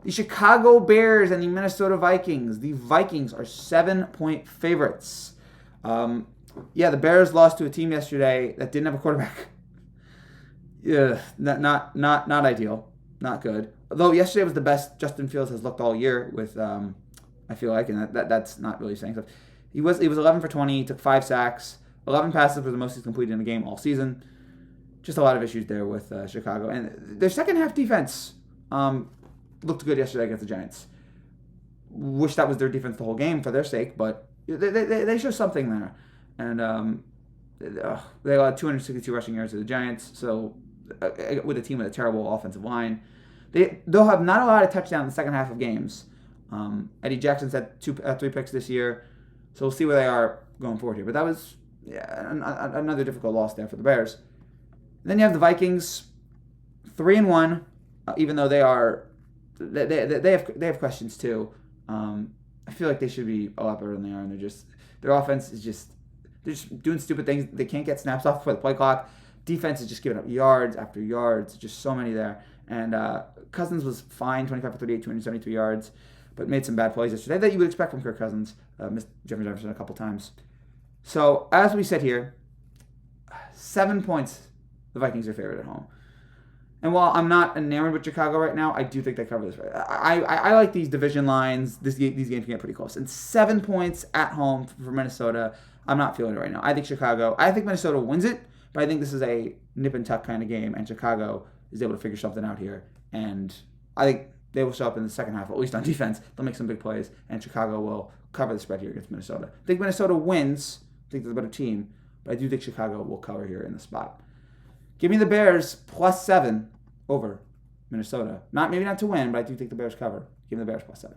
The Chicago Bears and the Minnesota Vikings. The Vikings are 7-point favorites. The Bears lost to a team yesterday that didn't have a quarterback. Yeah, not ideal, not good. Although yesterday was the best Justin Fields has looked all year. With I feel like, and that's not really saying stuff. He was 11 for 20. He took 5 sacks. 11 passes were the most he's completed in the game all season. Just a lot of issues there with Chicago, and their second half defense looked good yesterday against the Giants. Wish that was their defense the whole game for their sake, but they show something there. And they allowed 262 rushing yards to the Giants, so with a team with a terrible offensive line. They'll have not a lot of touchdowns in the second half of games. Eddie Jackson's had 3 picks this year, so we'll see where they are going forward here. But that was another difficult loss there for the Bears. And then you have the Vikings, 3-1, even though they have questions too. I feel like they should be a lot better than they are, and their offense is they're just doing stupid things. They can't get snaps off before the play clock. Defense is just giving up yards after yards, just so many there. And Cousins was fine, 25 for 38, 273 yards, but made some bad plays yesterday that you would expect from Kirk Cousins. Missed Jefferson a couple times. So as we sit here, 7 points, the Vikings are favored at home. And while I'm not enamored with Chicago right now, I do think they cover this. I like these division lines. These games can get pretty close. And 7 points at home for Minnesota, I'm not feeling it right now. I think Minnesota wins it, but I think this is a nip and tuck kind of game, and Chicago is able to figure something out here. And I think they will show up in the second half, at least on defense. They'll make some big plays, and Chicago will cover the spread here against Minnesota. I think Minnesota wins. I think they're the better team, but I do think Chicago will cover here in the spot. Give me the Bears +7 over Minnesota. Maybe not to win, but I do think the Bears cover. Give me the Bears +7.